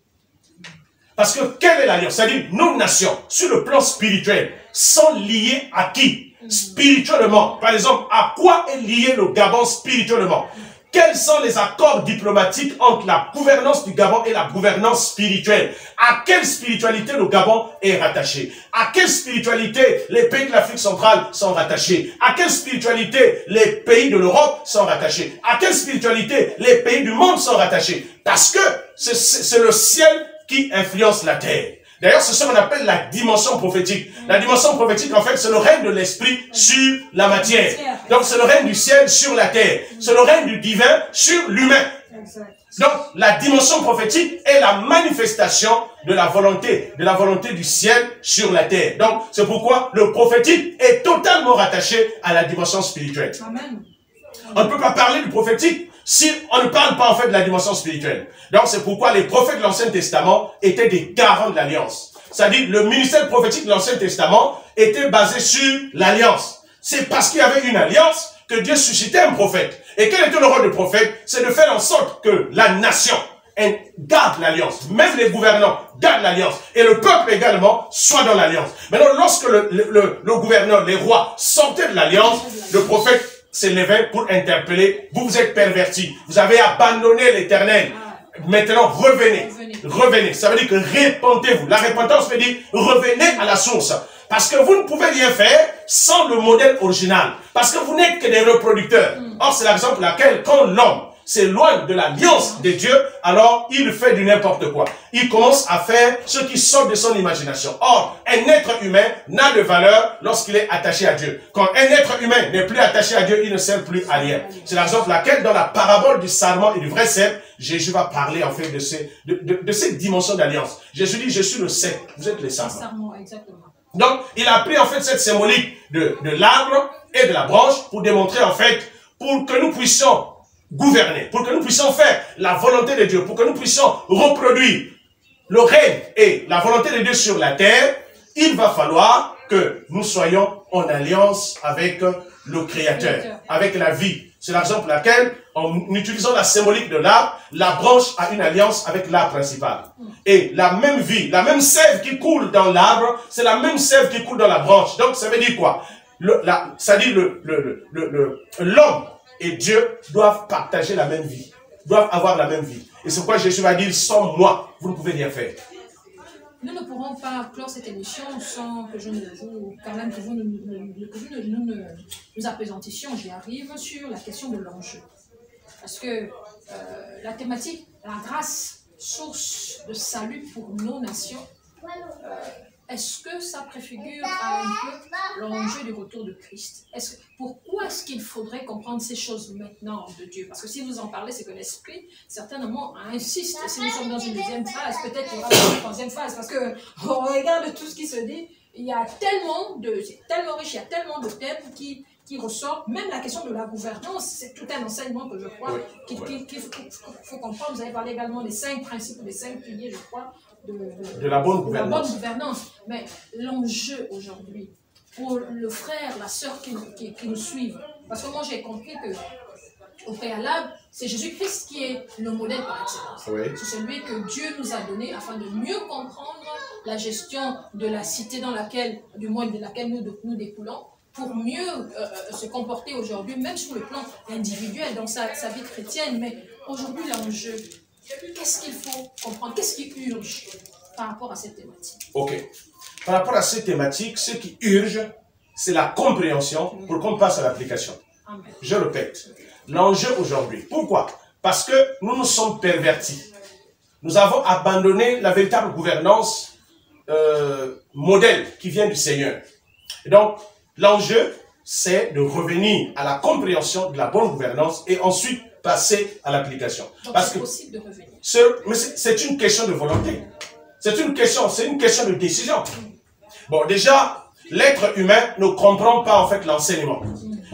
Parce que quelle est l'alliance? C'est-à-dire, nos nations, sur le plan spirituel, sont liées à qui? Spirituellement. Par exemple, à quoi est lié le Gabon spirituellement? Quels sont les accords diplomatiques entre la gouvernance du Gabon et la gouvernance spirituelle? À quelle spiritualité le Gabon est rattaché? À quelle spiritualité les pays de l'Afrique centrale sont rattachés? À quelle spiritualité les pays de l'Europe sont rattachés? À quelle spiritualité les pays du monde sont rattachés? Parce que c'est le ciel qui influence la terre. D'ailleurs, c'est ce qu'on appelle la dimension prophétique. La dimension prophétique, en fait, c'est le règne de l'esprit sur la matière. Donc, c'est le règne du ciel sur la terre. C'est le règne du divin sur l'humain. Donc, la dimension prophétique est la manifestation de la volonté du ciel sur la terre. Donc, c'est pourquoi le prophétique est totalement rattaché à la dimension spirituelle. Amen. On ne peut pas parler du prophétique si on ne parle pas en fait de la dimension spirituelle. Donc c'est pourquoi les prophètes de l'Ancien Testament étaient des garants de l'alliance. C'est-à-dire le ministère prophétique de l'Ancien Testament était basé sur l'alliance. C'est parce qu'il y avait une alliance que Dieu suscitait un prophète. Et quel était le rôle du prophète? C'est de faire en sorte que la nation garde l'alliance. Même les gouvernants gardent l'alliance. Et le peuple également soit dans l'alliance. Maintenant, lorsque le gouverneur, les rois sortaient de l'alliance, le prophète s'élevait pour interpeller. Vous êtes pervertis. Vous avez abandonné l'Éternel. Maintenant, revenez. Revenez. Ça veut dire que répentez-vous. La repentance veut dire revenez à la source. Parce que vous ne pouvez rien faire sans le modèle original. Parce que vous n'êtes que des reproducteurs. Or, c'est la raison pour laquelle, quand l'homme s'éloigne de l'alliance de Dieu, alors il fait du n'importe quoi. Il commence à faire ce qui sort de son imagination. Or, un être humain n'a de valeur lorsqu'il est attaché à Dieu. Quand un être humain n'est plus attaché à Dieu, il ne sert plus à rien. C'est la raison pour laquelle, dans la parabole du sarment et du vrai cep, Jésus va parler en fait de cette dimension d'alliance. Jésus dit, je suis le cep, vous êtes les sarments. Exactement. Donc, il a pris en fait cette symbolique de l'arbre et de la branche pour démontrer en fait, pour que nous puissions gouverner, pour que nous puissions faire la volonté de Dieu, pour que nous puissions reproduire le règne et la volonté de Dieu sur la terre, il va falloir que nous soyons en alliance avec le Créateur, avec la vie. C'est la raison pour laquelle, en utilisant la symbolique de l'arbre, la branche a une alliance avec l'arbre principal. Et la même vie, la même sève qui coule dans l'arbre, c'est la même sève qui coule dans la branche. Donc ça veut dire quoi? Ça dit l'homme et Dieu doivent partager la même vie, doivent avoir la même vie. Et c'est pourquoi Jésus va dire, sans moi, vous ne pouvez rien faire. Nous ne pourrons pas clore cette émission sans que je ne vous, quand même, que vous nous apaisantissions. J'y arrive sur la question de l'enjeu. Parce que la thématique, la grâce, source de salut pour nos nations, est-ce que ça préfigure un peu l'enjeu du retour de Christ? Pourquoi est-ce qu'il faudrait comprendre ces choses maintenant de Dieu? Parce que si vous en parlez, c'est que l'Esprit, certainement, insiste. Et si nous sommes dans une deuxième phase, peut-être qu'il y aura une troisième phase. Parce que, on regarde tout ce qui se dit, il y a tellement c'est tellement riche, il y a tellement de thèmes qui ressortent. Même la question de la gouvernance, c'est tout un enseignement que je crois qu'il faut comprendre. Vous avez parlé également des 5 principes, des 5 piliers, je crois, de la bonne gouvernance. Mais l'enjeu aujourd'hui, pour le frère, la sœur qui nous suivent, parce que moi j'ai compris que au préalable, c'est Jésus-Christ qui est le modèle par excellence. Oui. C'est celui que Dieu nous a donné afin de mieux comprendre la gestion de la cité dans laquelle, du moins de laquelle nous découlons, pour mieux se comporter aujourd'hui, même sur le plan individuel, dans sa vie chrétienne. Mais aujourd'hui, l'enjeu, qu'est-ce qu'il faut comprendre? Qu'est-ce qui urge par rapport à cette thématique? Ok. Par rapport à cette thématique, ce qui urge, c'est la compréhension pour qu'on passe à l'application. Je répète, l'enjeu aujourd'hui. Pourquoi? Parce que nous nous sommes pervertis. Nous avons abandonné la véritable gouvernance modèle qui vient du Seigneur. Et donc, l'enjeu, c'est de revenir à la compréhension de la bonne gouvernance et ensuite passer à l'application. Donc c'est possible de revenir. Mais c'est une question de volonté. C'est une question de décision. Bon, déjà, l'être humain ne comprend pas en fait l'enseignement.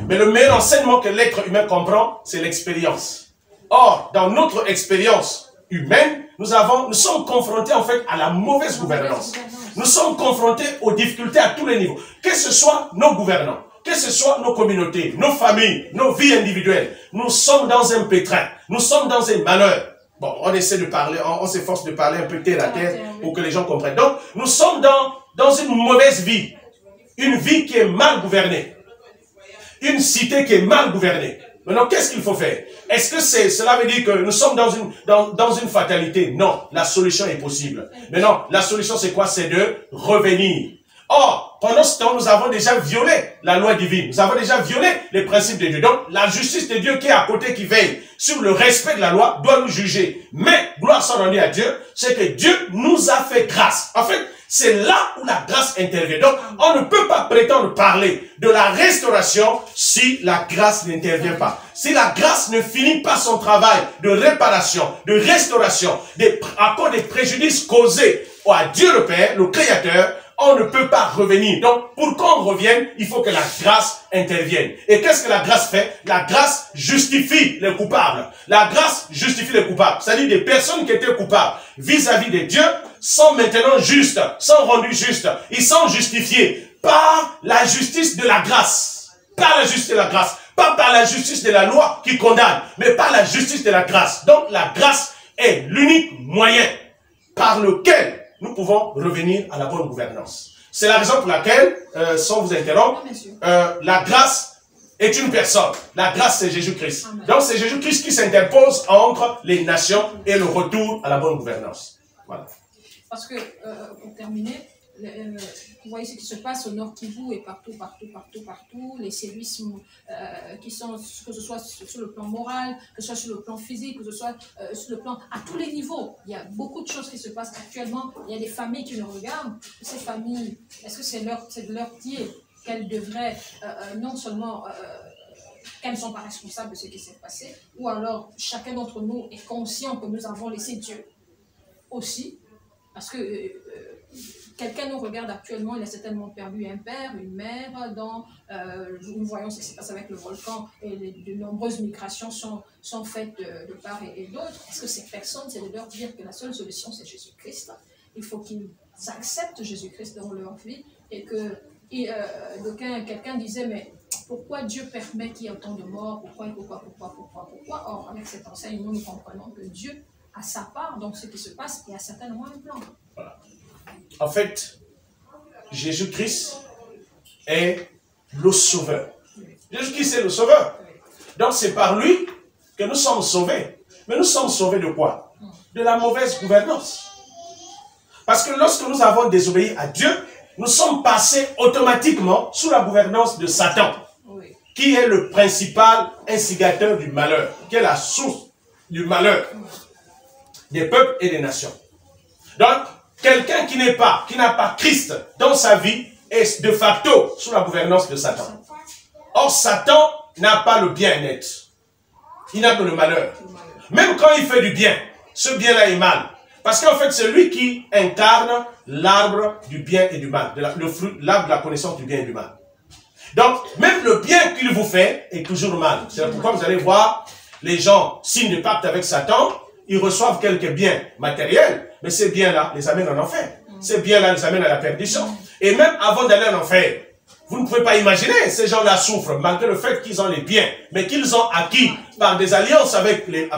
Mais le meilleur enseignement que l'être humain comprend, c'est l'expérience. Or, dans notre expérience humaine, nous sommes confrontés en fait à la mauvaise gouvernance. Nous sommes confrontés aux difficultés à tous les niveaux. Que ce soit nos gouvernants, que ce soit nos communautés, nos familles, nos vies individuelles, nous sommes dans un pétrin, nous sommes dans un malheur. Bon, on essaie de parler, on s'efforce de parler un peu terre à terre pour que les gens comprennent. Donc, nous sommes dans une mauvaise vie. Une vie qui est mal gouvernée. Une cité qui est mal gouvernée. Maintenant, qu'est-ce qu'il faut faire? Est-ce que cela veut dire que nous sommes dans une fatalité? Non, la solution est possible. Mais non, la solution c'est quoi? C'est de revenir. Or, pendant ce temps, nous avons déjà violé la loi divine. Nous avons déjà violé les principes de Dieu. Donc, la justice de Dieu qui est à côté, qui veille sur le respect de la loi, doit nous juger. Mais, gloire soit rendue à Dieu, c'est que Dieu nous a fait grâce. En fait, c'est là où la grâce intervient. Donc, on ne peut pas prétendre parler de la restauration si la grâce n'intervient pas. Si la grâce ne finit pas son travail de réparation, de restauration, à cause des préjudices causés à Dieu le Père, le Créateur, on ne peut pas revenir. Donc, pour qu'on revienne, il faut que la grâce intervienne. Et qu'est-ce que la grâce fait? La grâce justifie les coupables. La grâce justifie les coupables. C'est-à-dire des personnes qui étaient coupables vis-à-vis de Dieu sont maintenant justes, sont rendues justes. Ils sont justifiés par la justice de la grâce. Par la justice de la grâce. Pas par la justice de la loi qui condamne, mais par la justice de la grâce. Donc, la grâce est l'unique moyen par lequel nous pouvons revenir à la bonne gouvernance. C'est la raison pour laquelle, sans vous interrompre, la grâce est une personne. La grâce, c'est Jésus-Christ. Donc, c'est Jésus-Christ qui s'interpose entre les nations et le retour à la bonne gouvernance. Voilà. Parce que, pour terminer, vous voyez ce qui se passe au Nord Kivu et partout, les sévices qui sont, que ce soit sur le plan moral, que ce soit sur le plan physique, que ce soit sur le plan, à tous les niveaux. Il y a beaucoup de choses qui se passent actuellement. Il y a des familles qui nous regardent. Ces familles, est-ce que c'est de leur dire qu'elles devraient non seulement qu'elles ne sont pas responsables de ce qui s'est passé, ou alors chacun d'entre nous est conscient que nous avons laissé Dieu aussi, parce que quelqu'un nous regarde actuellement, il a certainement perdu un père, une mère, nous voyons ce qui se passe avec le volcan, et de nombreuses migrations sont faites de part et d'autre. Est-ce que ces personnes, c'est de leur dire que la seule solution, c'est Jésus-Christ? Il faut qu'ils acceptent Jésus-Christ dans leur vie, et que quelqu'un disait, mais pourquoi Dieu permet qu'il y ait autant de morts? Pourquoi? Or, avec cet enseignement, nous comprenons que Dieu a sa part dans ce qui se passe et a certainement un plan. Voilà. En fait, Jésus-Christ est le sauveur. Jésus-Christ est le sauveur. Donc c'est par lui que nous sommes sauvés. Mais nous sommes sauvés de quoi? De la mauvaise gouvernance. Parce que lorsque nous avons désobéi à Dieu, nous sommes passés automatiquement sous la gouvernance de Satan, qui est le principal instigateur du malheur, qui est la source du malheur des peuples et des nations. Donc, quelqu'un qui n'a pas Christ dans sa vie est de facto sous la gouvernance de Satan. Or, Satan n'a pas le bien-être. Il n'a que le malheur. Même quand il fait du bien, ce bien-là est mal. Parce qu'en fait, c'est lui qui incarne l'arbre du bien et du mal. Le fruit, l'arbre de la connaissance du bien et du mal. Donc, même le bien qu'il vous fait est toujours mal. C'est pourquoi vous allez voir, les gens signent des pactes avec Satan, ils reçoivent quelques biens matériels, mais ces biens-là les amènent en enfer. Ces biens-là les amènent à la perdition. Et même avant d'aller en enfer, vous ne pouvez pas imaginer, ces gens-là souffrent, malgré le fait qu'ils ont les biens, mais qu'ils ont acquis par des alliances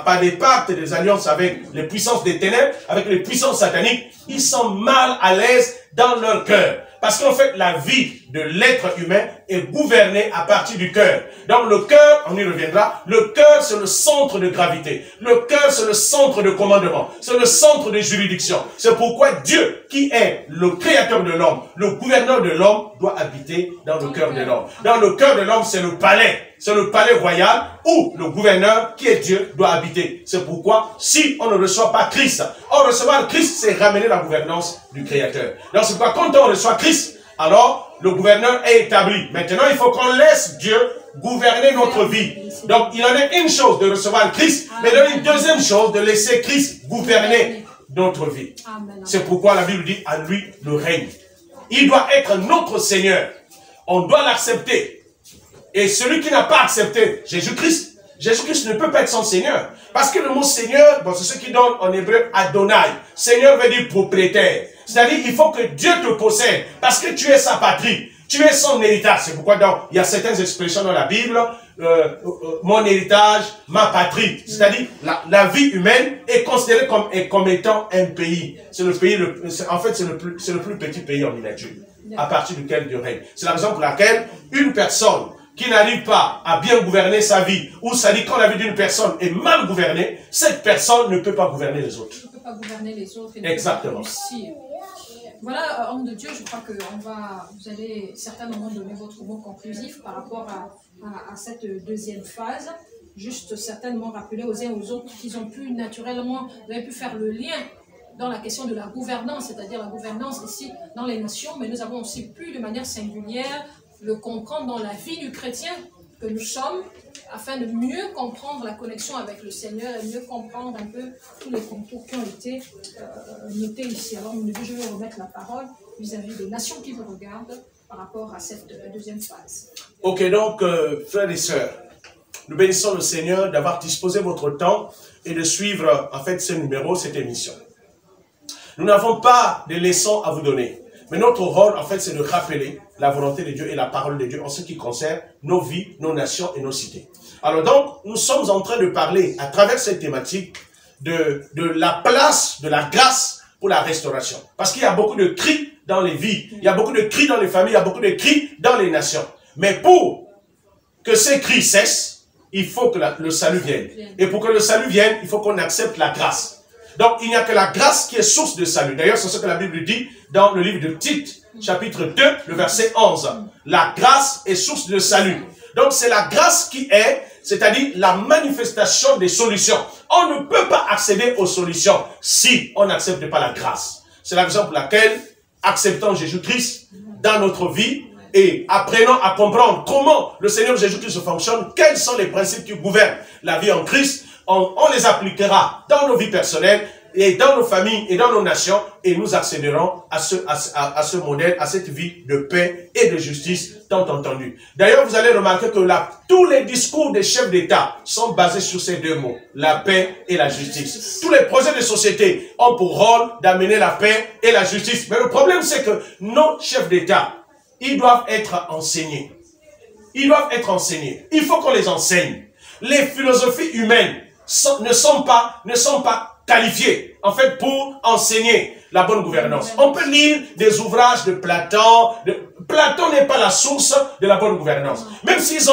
par des pactes et des alliances avec les puissances des ténèbres, avec les puissances sataniques, ils sont mal à l'aise dans leur cœur. Parce qu'en fait, la vie de l'être humain est gouvernée à partir du cœur. Donc le cœur, on y reviendra, le cœur c'est le centre de gravité. Le cœur c'est le centre de commandement. C'est le centre de juridiction. C'est pourquoi Dieu, qui est le créateur de l'homme, le gouverneur de l'homme, doit habiter dans le cœur de l'homme. Dans le cœur de l'homme, c'est le palais. C'est le palais royal où le gouverneur, qui est Dieu, doit habiter. C'est pourquoi, si on ne reçoit pas Christ, recevoir Christ, c'est ramener la gouvernance du Créateur. Donc c'est pourquoi quand on reçoit Christ, alors le gouverneur est établi. Maintenant, il faut qu'on laisse Dieu gouverner notre vie. Donc il en est une chose de recevoir Christ, mais il en est une deuxième chose de laisser Christ gouverner notre vie. C'est pourquoi la Bible dit à lui le règne. Il doit être notre Seigneur. On doit l'accepter. Et celui qui n'a pas accepté Jésus-Christ, Jésus-Christ ne peut pas être son Seigneur. Parce que le mot Seigneur, bon, c'est ce qui donne en hébreu Adonai. Seigneur veut dire propriétaire. C'est-à-dire il faut que Dieu te possède. Parce que tu es sa patrie. Tu es son héritage. C'est pourquoi il y a certaines expressions dans la Bible. Mon héritage, ma patrie. C'est-à-dire la vie humaine est considérée comme étant un pays. C'est le pays, en fait c'est le plus petit pays en miniature. À partir duquel Dieu règne. C'est la raison pour laquelle une personne qui n'arrive pas à bien gouverner sa vie, ou ça dit quand la vie d'une personne est mal gouvernée, cette personne ne peut pas gouverner les autres. Ne peut pas gouverner les autres. Et exactement. Voilà, homme de Dieu, je crois que vous allez certainement donner votre mot conclusif par rapport à cette deuxième phase. Juste certainement rappeler aux uns et aux autres qu'ils ont pu naturellement, vous avez pu faire le lien dans la question de la gouvernance, c'est-à-dire la gouvernance ici dans les nations, mais nous avons aussi pu de manière singulière le comprendre dans la vie du chrétien que nous sommes, afin de mieux comprendre la connexion avec le Seigneur et mieux comprendre un peu tous les contours qui ont été notés ici. Alors, je vais remettre la parole vis-à-vis des nations qui vous regardent par rapport à cette deuxième phase. Ok, donc, frères et sœurs, nous bénissons le Seigneur d'avoir disposé votre temps et de suivre, en fait, ce numéro, cette émission. Nous n'avons pas de leçons à vous donner. Mais notre rôle, en fait, c'est de rappeler la volonté de Dieu et la parole de Dieu en ce qui concerne nos vies, nos nations et nos cités. Alors donc, nous sommes en train de parler, à travers cette thématique, de la place de la grâce pour la restauration. Parce qu'il y a beaucoup de cris dans les vies, il y a beaucoup de cris dans les familles, il y a beaucoup de cris dans les nations. Mais pour que ces cris cessent, il faut que le salut vienne. Et pour que le salut vienne, il faut qu'on accepte la grâce. Donc, il n'y a que la grâce qui est source de salut. D'ailleurs, c'est ce que la Bible dit dans le livre de Tite, chapitre 2, le verset 11. La grâce est source de salut. Donc, c'est la grâce qui est, c'est-à-dire la manifestation des solutions. On ne peut pas accéder aux solutions si on n'accepte pas la grâce. C'est la raison pour laquelle, acceptant Jésus-Christ dans notre vie et apprenant à comprendre comment le Seigneur Jésus-Christ fonctionne, quels sont les principes qui gouvernent la vie en Christ, on les appliquera dans nos vies personnelles et dans nos familles et dans nos nations et nous accéderons à ce modèle, à cette vie de paix et de justice tant entendue. D'ailleurs, vous allez remarquer que tous les discours des chefs d'État sont basés sur ces deux mots, la paix et la justice. Tous les projets de société ont pour rôle d'amener la paix et la justice. Mais le problème, c'est que nos chefs d'État, ils doivent être enseignés. Ils doivent être enseignés. Il faut qu'on les enseigne. Les philosophies humaines ne sont pas qualifiés, en fait, pour enseigner la bonne gouvernance. On peut lire des ouvrages de Platon, Platon n'est pas la source de la bonne gouvernance. Même s'ils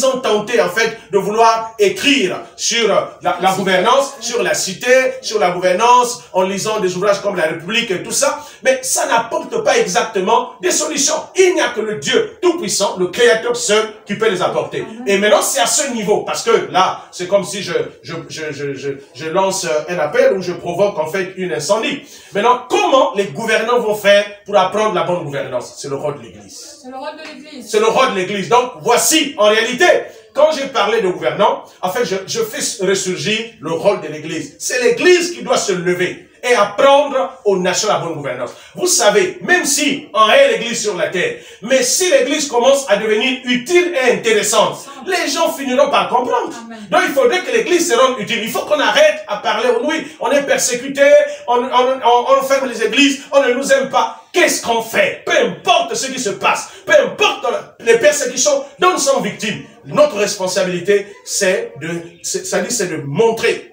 ont tenté en fait de vouloir écrire sur la gouvernance, sur la cité, sur la gouvernance, en lisant des ouvrages comme La République et tout ça, mais ça n'apporte pas exactement des solutions. Il n'y a que le Dieu Tout-Puissant, le Créateur seul, qui peut les apporter. Et maintenant, c'est à ce niveau, parce que là, c'est comme si je lance un appel où je provoque en fait une incendie. Maintenant, comment les gouvernants vont faire pour apprendre la bonne gouvernance? C'est le rôle de l'Église. C'est le rôle de l'Église. C'est le rôle de l'Église. Donc, voici, en réalité, quand j'ai parlé de gouvernants, en fait, je fais ressurgir le rôle de l'Église. C'est l'Église qui doit se lever et apprendre aux nations la bonne gouvernance. Vous savez, même si on est l'Église sur la terre, mais si l'Église commence à devenir utile et intéressante, les gens finiront par comprendre. Amen. Donc il faudrait que l'Église se rende utile. Il faut qu'on arrête à parler, oui, on est persécuté, on ferme les églises, on ne nous aime pas. Qu'est-ce qu'on fait? Peu importe ce qui se passe, peu importe les persécutions dont nous sommes victimes, notre responsabilité, c'est de montrer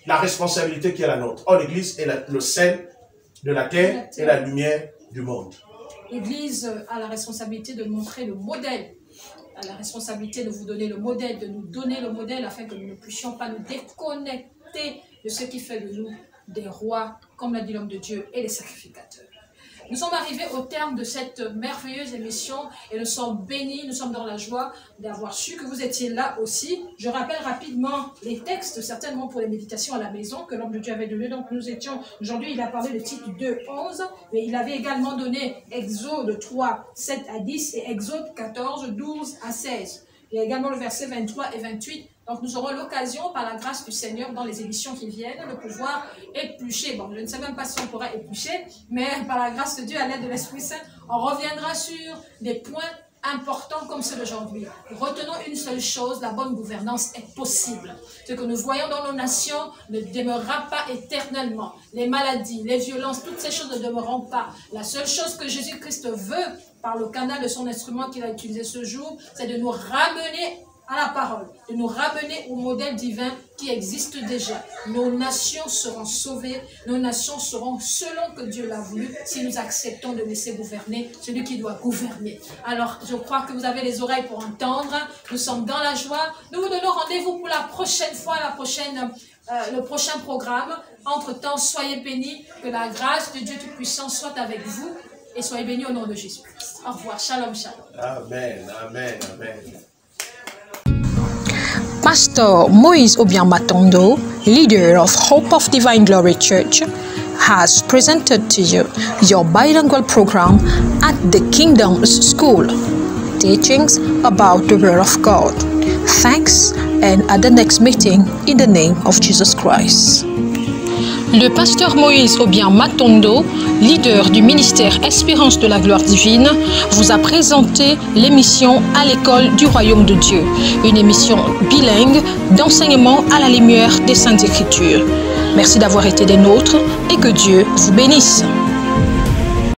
la responsabilité qui est la nôtre. Or, l'Église est le sel de la terre et la lumière du monde. L'Église a la responsabilité de montrer le modèle, a la responsabilité de vous donner le modèle, de nous donner le modèle afin que nous ne puissions pas nous déconnecter de ce qui fait de nous des rois, comme l'a dit l'homme de Dieu, et les sacrificateurs. Nous sommes arrivés au terme de cette merveilleuse émission et nous sommes bénis, nous sommes dans la joie d'avoir su que vous étiez là aussi. Je rappelle rapidement les textes, certainement pour les méditations à la maison, que l'homme de Dieu avait donné. Donc nous étions, aujourd'hui il a parlé de Tite 2, 11, mais il avait également donné Exode 3, 7 à 10 et Exode 14, 12 à 16. Il y a également le verset 23 et 28. Donc nous aurons l'occasion, par la grâce du Seigneur, dans les éditions qui viennent, de pouvoir éplucher. Bon, je ne sais même pas si on pourra éplucher, mais par la grâce de Dieu, à l'aide de l'Esprit Saint, on reviendra sur des points importants comme ceux d'aujourd'hui. Retenons une seule chose, la bonne gouvernance est possible. Ce que nous voyons dans nos nations ne demeurera pas éternellement. Les maladies, les violences, toutes ces choses ne demeureront pas. La seule chose que Jésus-Christ veut, par le canal de son instrument qu'il a utilisé ce jour, c'est de nous ramener à la parole, de nous ramener au modèle divin qui existe déjà. Nos nations seront sauvées, nos nations seront selon que Dieu l'a voulu, si nous acceptons de laisser gouverner celui qui doit gouverner. Alors, je crois que vous avez les oreilles pour entendre, nous sommes dans la joie. Nous vous donnons rendez-vous pour la prochaine fois, le prochain programme. Entre-temps, soyez bénis, que la grâce de Dieu Tout-Puissant soit avec vous et soyez bénis au nom de Jésus-Christ. Au revoir, shalom, shalom. Amen, amen, amen. Pastor Moïse Obiang Matondo, leader of Hope of Divine Glory Church, has presented to you your bilingual program at the Kingdom's School, teachings about the Word of God. Thanks, and at the next meeting, in the name of Jesus Christ. Le pasteur Moïse Obiang Matondo, leader du ministère Espérance de la Gloire Divine, vous a présenté l'émission À l'école du Royaume de Dieu, une émission bilingue d'enseignement à la lumière des Saintes Écritures. Merci d'avoir été des nôtres et que Dieu vous bénisse.